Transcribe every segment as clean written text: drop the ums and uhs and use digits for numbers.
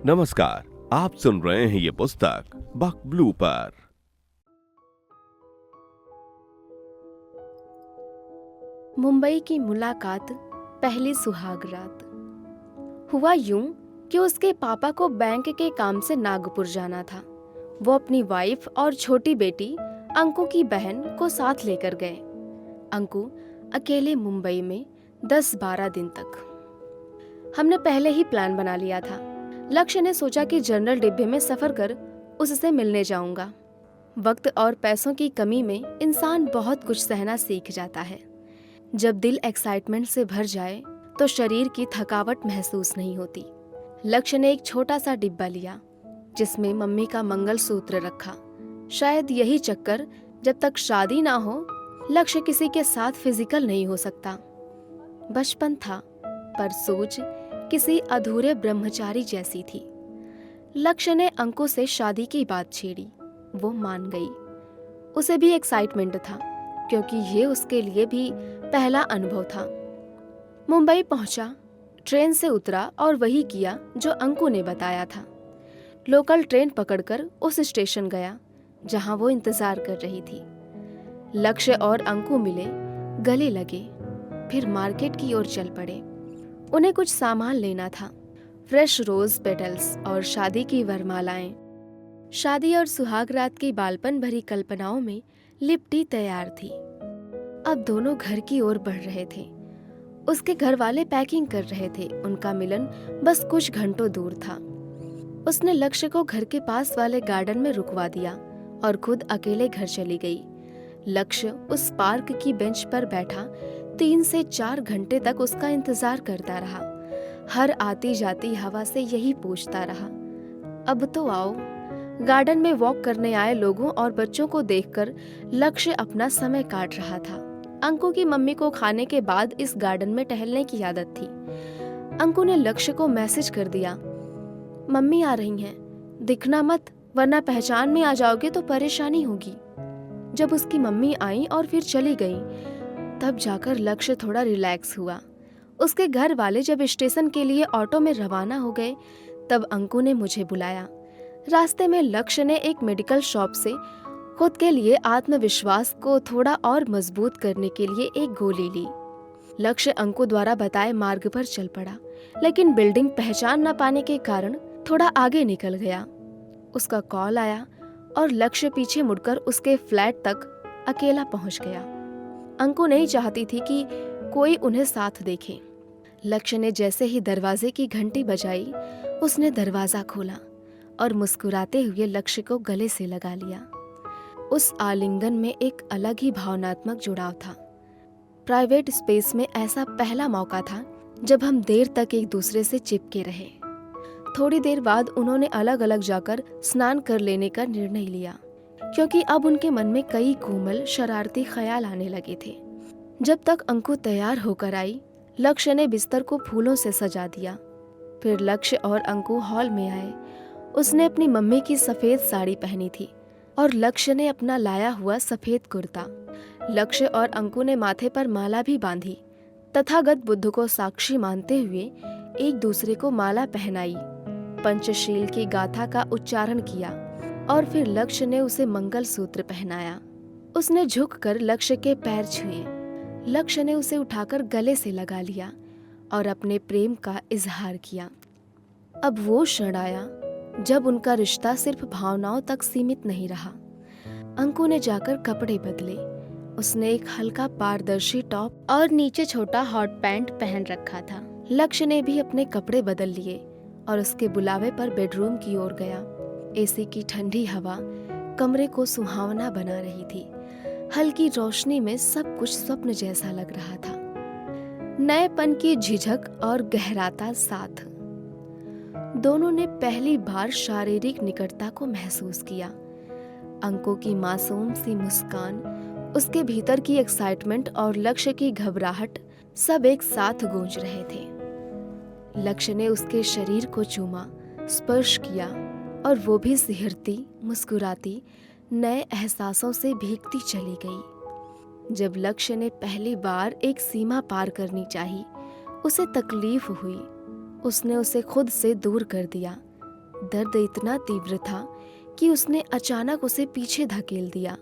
नमस्कार, आप सुन रहे हैं ये पुस्तक बक ब्लू पर। मुंबई की मुलाकात, पहली सुहाग रात। हुआ यूं कि उसके पापा को बैंक के काम से नागपुर जाना था। वो अपनी वाइफ और छोटी बेटी अंकु की बहन को साथ लेकर गए। अंकु अकेले मुंबई में 10-12 दिन तक। हमने पहले ही प्लान बना लिया था। लक्ष्य ने सोचा कि जनरल डिब्बे में सफर कर उससे मिलने जाऊंगा। वक्त और पैसों की कमी में इंसान बहुत कुछ सहना सीख जाता है। जब दिल एक्साइटमेंट से भर जाए तो शरीर की थकावट महसूस नहीं होती। लक्ष्य ने एक छोटा सा डिब्बा लिया जिसमें मम्मी का मंगलसूत्र रखा। शायद यही चक्कर, जब तक शादी ना हो लक्ष्य किसी के साथ फिजिकल नहीं हो सकता। बचपन था पर सोच किसी अधूरे ब्रह्मचारी जैसी थी। लक्ष्य ने अंकु से शादी की बात छेड़ी। वो मान गई। उसे भी एक्साइटमेंट था क्योंकि ये उसके लिए भी पहला अनुभव था। मुंबई पहुंचा, ट्रेन से उतरा और वही किया जो अंकु ने बताया था। लोकल ट्रेन पकड़कर उस स्टेशन गया जहां वो इंतजार कर रही थी। लक्ष्य और अंकु मिले, गले लगे, फिर मार्केट की ओर चल पड़े। उन्हें कुछ सामान लेना था, फ्रेश रोज पेटल्स और शादी की वरमालाएं। शादी और सुहाग रात की बालपन भरी कल्पनाओं में लिपटी तैयार थी। अब दोनों घर की ओर बढ़ रहे थे। उसके घर वाले पैकिंग कर रहे थे। उनका मिलन बस कुछ घंटों दूर था। उसने लक्ष्य को घर के पास वाले गार्डन में रुकवा दिया और खुद अकेले घर चली गई। लक्ष्य उस पार्क की बेंच पर बैठा 3 से 4 घंटे तक उसका इंतजार करता रहा। हर आती जाती हवा से यही पूछता रहा, अब तो आओ। गार्डन में वॉक करने आए लोगों और बच्चों को देखकर लक्ष्य अपना समय काट रहा था। अंकु की मम्मी को खाने के बाद इस गार्डन में टहलने की आदत थी। अंकु ने लक्ष्य को मैसेज कर दिया, मम्मी आ रही हैं, दिखना मत वरना पहचान में आ जाओगे तो परेशानी होगी। जब उसकी मम्मी आई और फिर चली गई, तब जाकर लक्ष्य थोड़ा रिलैक्स हुआ। उसके घर वाले जब स्टेशन के लिए ऑटो में रवाना हो गए, तब अंकु ने मुझे बुलाया। रास्ते में लक्ष्य ने एक मेडिकल शॉप से खुद के लिए आत्मविश्वास को थोड़ा और मजबूत करने के लिए एक गोली ली। लक्ष्य अंकु द्वारा बताए मार्ग पर चल पड़ा, लेकिन बिल्डिंग पहचान न पाने के कारण थोड़ा आगे निकल गया। उसका कॉल आया और लक्ष्य पीछे मुड़कर उसके फ्लैट तक अकेला पहुंच गया। अंकु नहीं चाहती थी कि कोई उन्हें साथ देखे। लक्ष्य ने जैसे ही दरवाजे की घंटी बजाई, उसने दरवाजा खोला और मुस्कुराते हुए लक्ष्य को गले से लगा लिया। उस आलिंगन में एक अलग ही भावनात्मक जुड़ाव था। प्राइवेट स्पेस में ऐसा पहला मौका था जब हम देर तक एक दूसरे से चिपके रहे। थोड़ी देर बाद उन्होंने अलग अलग जाकर स्नान कर लेने का निर्णय लिया, क्योंकि अब उनके मन में कई कोमल शरारती ख्याल आने लगे थे। जब तक अंकु तैयार होकर आई, लक्ष्य ने बिस्तर को फूलों से सजा दिया। फिर लक्ष्य और अंकु हॉल में आए। उसने अपनी मम्मी की सफेद साड़ी पहनी थी और लक्ष्य ने अपना लाया हुआ सफेद कुर्ता। लक्ष्य और अंकु ने माथे पर माला भी बांधी। तथागत बुद्ध को साक्षी मानते हुए एक दूसरे को माला पहनाई, पंचशील की गाथा का उच्चारण किया और फिर लक्ष्य ने उसे मंगलसूत्र पहनाया। उसने झुककर लक्ष्य के पैर छुए। लक्ष्य ने उसे उठाकर गले से लगा लिया और अपने प्रेम का इजहार किया। अब वो क्षण आया जब उनका रिश्ता सिर्फ भावनाओं तक सीमित नहीं रहा। अंकु ने जाकर कपड़े बदले। उसने एक हल्का पारदर्शी टॉप और नीचे छोटा हॉट पैंट पहन रखा था। लक्ष्य ने भी अपने कपड़े बदल लिए और उसके बुलावे पर बेडरूम की ओर गया। एसी की ठंडी हवा कमरे को सुहावना बना रही थी। हल्की रोशनी में सब कुछ स्वप्न जैसा लग रहा था। नएपन की झिझक और गहराता साथ। दोनों ने पहली बार शारीरिक निकटता को महसूस किया। अंकु की मासूम सी मुस्कान, उसके भीतर की एक्साइटमेंट और लक्ष्य की घबराहट सब एक साथ गूंज रहे थे। लक्ष्य ने उसके शरीर को चूमा, स्पर्श किया और वो भी सिहरती, मुस्कुराती, नए एहसासों से भीगती चली गई। जब लक्ष्य ने पहली बार एक सीमा पार करनी चाही, उसे तकलीफ हुई। उसने उसे खुद से दूर कर दिया, दर्द इतना तीव्र था कि उसने अचानक उसे पीछे धकेल दिया।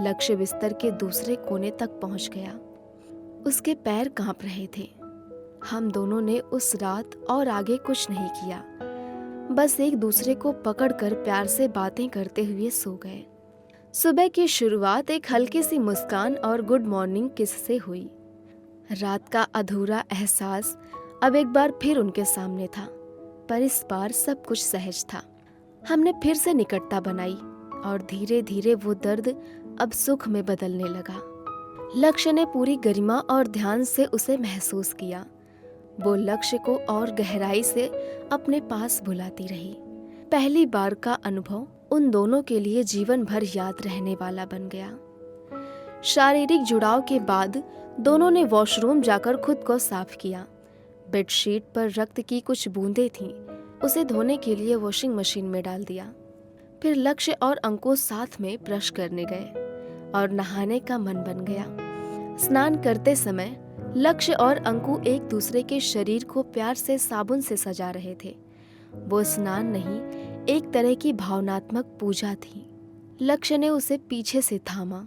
लक्ष्य बिस्तर के दूसरे कोने तक पहुंच गया। उसके पैर कांप रहे थे। हम दोनों ने उस रात और आगे कुछ नहीं किया, बस एक दूसरे को पकड़कर प्यार से बातें करते हुए सो गए। सुबह की शुरुआत एक हल्की सी मुस्कान और गुड मॉर्निंग किस से हुई। रात का अधूरा एहसास अब एक बार फिर उनके सामने था, पर इस बार सब कुछ सहज था। हमने फिर से निकटता बनाई और धीरे धीरे वो दर्द अब सुख में बदलने लगा। लक्ष्य ने पूरी गरिमा और ध्यान से उसे महसूस किया। वो लक्ष्य को और गहराई से अपने पास बुलाती रही। पहली बार का अनुभव उन दोनों के लिए जीवन भर याद रहने वाला बन गया। शारीरिक जुड़ाव के बाद दोनों ने वॉशरूम जाकर खुद को साफ किया। बेडशीट पर रक्त की कुछ बूंदें थीं, उसे धोने के लिए वॉशिंग मशीन में डाल दिया। फिर लक्ष्य और अंकुश साथ में ब्रश करने गए और नहाने का मन बन गया। स्नान करते समय लक्ष्य और अंकु एक दूसरे के शरीर को प्यार से साबुन से सजा रहे थे। वो स्नान नहीं, एक तरह की भावनात्मक पूजा थी। लक्ष्य ने उसे पीछे से थामा,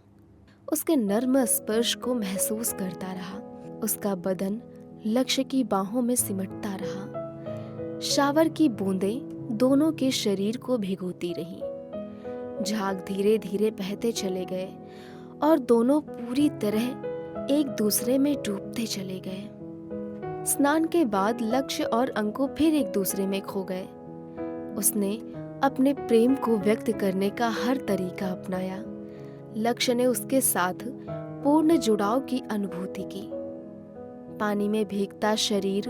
उसके नर्म स्पर्श को महसूस करता रहा। उसका बदन लक्ष्य की बाहों में सिमटता रहा। शावर की बूंदें दोनों के शरीर को भिगोती रही। झाग धीरे धीरे बहते चले गए और दोनों पूरी तरह एक दूसरे में डूबते चले गए। स्नान के बाद लक्ष्य और अंकु फिर एक दूसरे में खो गए। उसने अपने प्रेम को व्यक्त करने का हर तरीका अपनाया। लक्ष्य ने उसके साथ पूर्ण जुड़ाव की अनुभूति की। पानी में भीगता शरीर,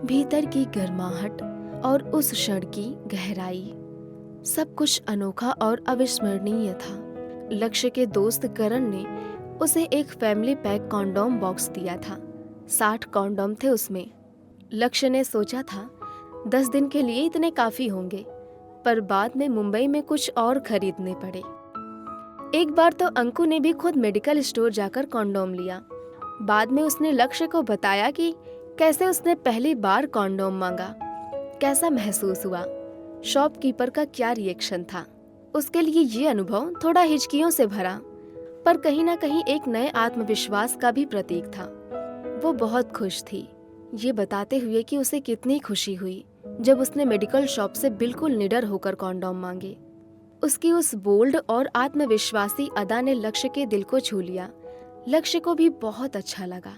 भीतर की गर्माहट और उस क्षण की गहराई, सब कुछ अनोखा और अविस्मरणीय था। लक्ष्य के दोस्त करण ने उसे एक फैमिली पैक कॉन्डोम बॉक्स दिया था। 60 कॉन्डोम थे उसमें। लक्ष्य ने सोचा था 10 दिन के लिए इतने काफी होंगे, पर बाद में मुंबई में कुछ और खरीदने पड़े। एक बार तो अंकु ने भी खुद मेडिकल स्टोर जाकर कॉन्डोम लिया। बाद में उसने लक्ष्य को बताया कि कैसे उसने पहली बार कॉन्डोम मांगा, कैसा महसूस हुआ, शॉपकीपर का क्या रिएक्शन था। उसके लिए ये अनुभव थोड़ा हिचकियों से भरा, पर कहीं ना कहीं एक नए आत्मविश्वास का भी प्रतीक था। वो बहुत खुश थी, ये बताते हुए कि उसे कितनी खुशी हुई जब उसने मेडिकल शॉप से बिल्कुल निडर होकर कॉन्डोम मांगे। उसकी उस बोल्ड और आत्मविश्वासी अदा ने लक्ष्य के दिल को छू लिया। लक्ष्य को भी बहुत अच्छा लगा।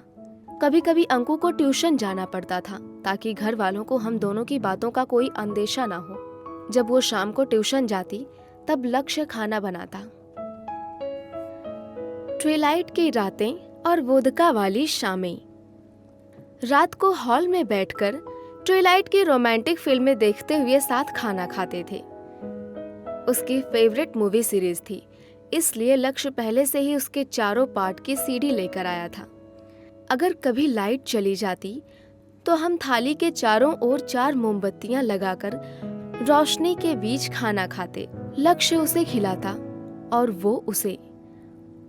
कभी कभी अंकु को ट्यूशन जाना पड़ता था ताकि घर वालों को हम दोनों की बातों का कोई अंदेशा ना हो। जब वो शाम को ट्यूशन जाती तब लक्ष्य खाना बनाता। ट्विलाइट की रातें और वोदका वाली शामें। रात को हॉल में बैठकर ट्विलाइट की रोमांटिक फिल्में देखते हुए साथ खाना खाते थे। उसकी फेवरेट मूवी सीरीज थी, इसलिए लक्ष्य पहले से ही उसके चारों पार्ट की सीडी लेकर आया था। अगर कभी लाइट चली जाती तो हम थाली के चारों ओर 4 मोमबत्तियां लगाकर रोशनी के बीच खाना खाते। लक्ष्य उसे खिलाता और वो उसे।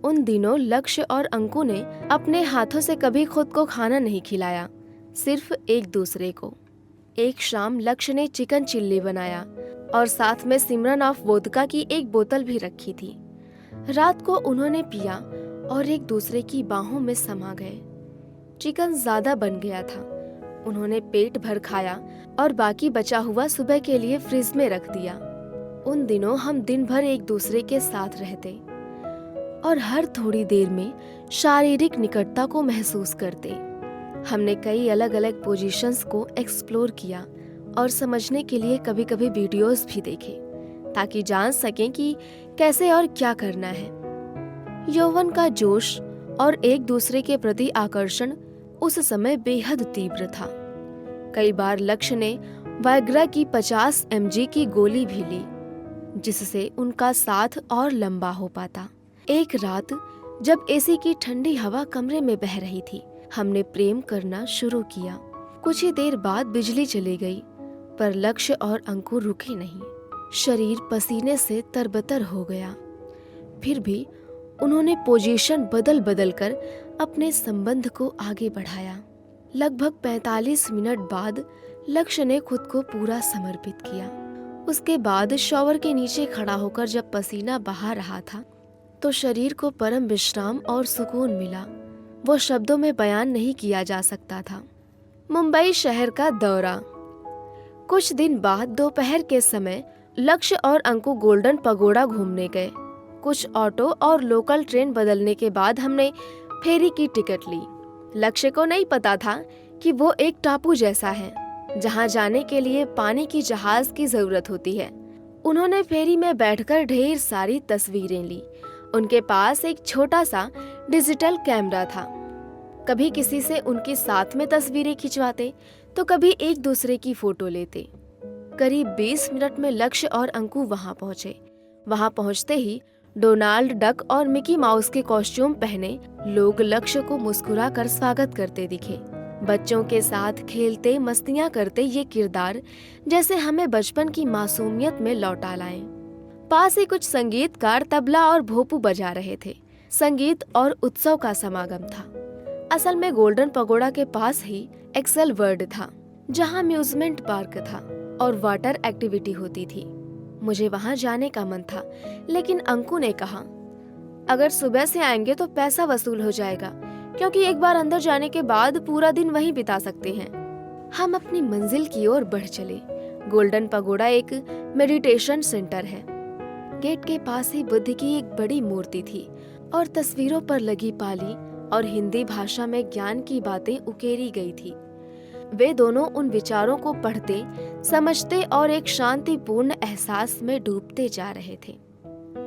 उन दिनों लक्ष्य और अंकु ने अपने हाथों से कभी खुद को खाना नहीं खिलाया, सिर्फ एक दूसरे को। एक शाम लक्ष्य ने चिकन चिल्ली बनाया और साथ में सिमरन ऑफ वोदका की एक बोतल भी रखी थी। रात को उन्होंने पिया और एक दूसरे की बाहों में समा गए। चिकन ज्यादा बन गया था। उन्होंने पेट भर खाया और बाकी बचा हुआ सुबह के लिए फ्रिज में रख दिया। उन दिनों हम दिन भर एक दूसरे के साथ रहते और हर थोड़ी देर में शारीरिक निकटता को महसूस करते। हमने कई अलग अलग पोजीशंस को एक्सप्लोर किया और समझने के लिए कभी कभी वीडियोस भी देखे ताकि जान सकें कि कैसे और क्या करना है। यौवन का जोश और एक दूसरे के प्रति आकर्षण उस समय बेहद तीव्र था। कई बार लक्ष्य ने वायग्रा की 50 mg की गोली भी ली, जिससे उनका साथ और लंबा हो पाता। एक रात जब एसी की ठंडी हवा कमरे में बह रही थी, हमने प्रेम करना शुरू किया। कुछ ही देर बाद बिजली चली गई, पर लक्ष्य और अंकु रुके नहीं। शरीर पसीने से तरबतर हो गया। फिर भी उन्होंने पोजीशन बदल बदल कर अपने संबंध को आगे बढ़ाया। लगभग 45 मिनट बाद लक्ष्य ने खुद को पूरा समर्पित किया। उसके बाद शॉवर के नीचे खड़ा होकर जब पसीना बहा रहा था तो शरीर को परम विश्राम और सुकून मिला। वो शब्दों में बयान नहीं किया जा सकता था। मुंबई शहर का दौरा। कुछ दिन बाद दोपहर के समय लक्ष्य और अंकु गोल्डन पगोड़ा घूमने गए। कुछ ऑटो और लोकल ट्रेन बदलने के बाद हमने फेरी की टिकट ली। लक्ष्य को नहीं पता था कि वो एक टापू जैसा है जहां जाने के लिए पानी की जहाज की जरूरत होती है। उन्होंने फेरी में बैठकर ढेर सारी तस्वीरें ली। उनके पास एक छोटा सा डिजिटल कैमरा था। कभी किसी से उनके साथ में तस्वीरें खिंचवाते तो कभी एक दूसरे की फोटो लेते। करीब 20 मिनट में लक्ष्य और अंकु वहां पहुंचे। वहां पहुंचते ही डोनाल्ड डक और मिकी माउस के कॉस्ट्यूम पहने लोग लक्ष्य को मुस्कुरा कर स्वागत करते दिखे। बच्चों के साथ खेलते मस्तियां करते ये किरदार जैसे हमें बचपन की मासूमियत में लौटा लाए। पास ही कुछ संगीतकार तबला और भोपू बजा रहे थे। संगीत और उत्सव का समागम था। असल में गोल्डन पगोड़ा के पास ही एक्सेल वर्ल्ड था जहां अम्यूजमेंट पार्क था और वाटर एक्टिविटी होती थी। मुझे वहां जाने का मन था, लेकिन अंकु ने कहा अगर सुबह से आएंगे तो पैसा वसूल हो जाएगा, क्योंकि एक बार अंदर जाने के बाद पूरा दिन वहीं बिता सकते हैं। हम अपनी मंजिल की ओर बढ़ चले। गोल्डन पगोड़ा एक मेडिटेशन सेंटर है। गेट के पास ही बुद्ध की एक बड़ी मूर्ति थी और तस्वीरों पर लगी पाली और हिंदी भाषा में ज्ञान की बातें उकेरी गई थी। वे दोनों उन विचारों को पढ़ते, समझते और एक शांतिपूर्ण एहसास में डूबते जा रहे थे।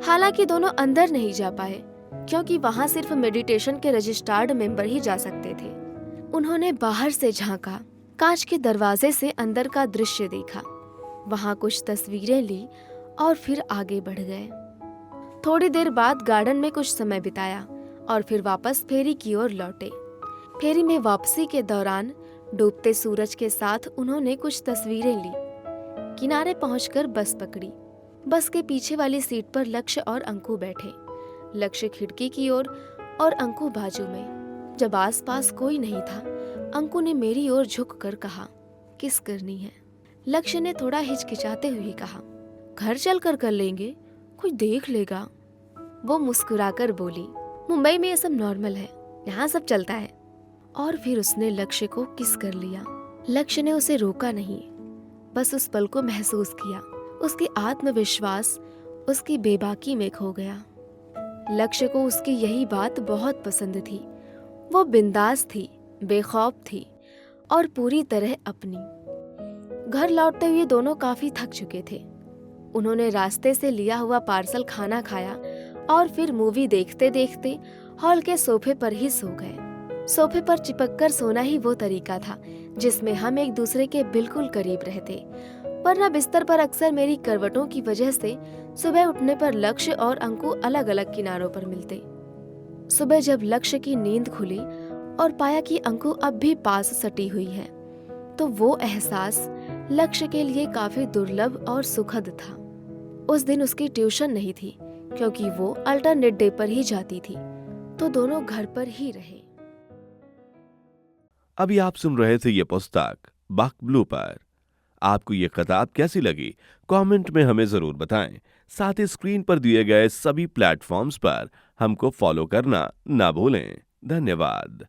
हालांकि दोनों अंदर नहीं जा पाए, क्योंकि वहां सिर्फ मेडिटेशन के रजिस्टर्ड मेंबर ही जा सकते थे। उन्होंने बाहर से झांका, कांच के दरवाजे से अंदर का दृश्य देखा, वहां कुछ तस्वीरें ली और फिर आगे बढ़ गए। थोड़ी देर बाद गार्डन में कुछ समय बिताया और फिर वापस फेरी की ओर लौटे। फेरी में वापसी के दौरान डूबते सूरज के साथ उन्होंने कुछ तस्वीरें ली। किनारे पहुंचकर बस पकड़ी। बस के पीछे वाली सीट पर लक्ष्य और अंकु बैठे। लक्ष्य खिड़की की ओर और अंकु बाजू में। जब आसपास कोई नहीं था, अंकु ने मेरी ओर झुककर कहा, किस करनी है? लक्ष्य ने थोड़ा हिचकिचाते हुए कहा, घर चलकर कर लेंगे, कोई देख लेगा। वो मुस्कुराकर बोली, मुंबई में ये सब नॉर्मल है, यहाँ सब चलता है। और फिर उसने लक्ष्य को किस कर लिया। लक्ष्य ने उसे रोका नहीं, बस उस पल को महसूस किया। उसकी आत्मविश्वास उसकी बेबाकी में खो गया। लक्ष्य को उसकी यही बात बहुत पसंद थी। वो बिंदास थी, बेखौफ थी और पूरी तरह अपनी। घर लौटते हुए दोनों काफी थक चुके थे। उन्होंने रास्ते से लिया हुआ पार्सल खाना खाया और फिर मूवी देखते देखते हॉल के सोफे पर ही सो गए। सोफे पर चिपककर सोना ही वो तरीका था जिसमें हम एक दूसरे के बिल्कुल करीब रहते, वरना बिस्तर पर अक्सर मेरी करवटों की वजह से सुबह उठने पर लक्ष्य और अंकु अलग अलग किनारों पर मिलते। सुबह जब लक्ष्य की नींद खुली और पाया कि अंकु अब भी पास सटी हुई है, तो वो एहसास लक्ष्य के लिए काफी दुर्लभ और सुखद था। उस दिन उसकी ट्यूशन नहीं थी, क्योंकि वो अल्टरनेट डे पर ही जाती थी, तो दोनों घर पर ही रहे। अभी आप सुन रहे थे ये पुस्तक बक ब्लू पर। आपको ये किताब कैसी लगी कमेंट में हमें जरूर बताएं। साथ ही स्क्रीन पर दिए गए सभी प्लेटफॉर्म्स पर हमको फॉलो करना ना भूलें। धन्यवाद।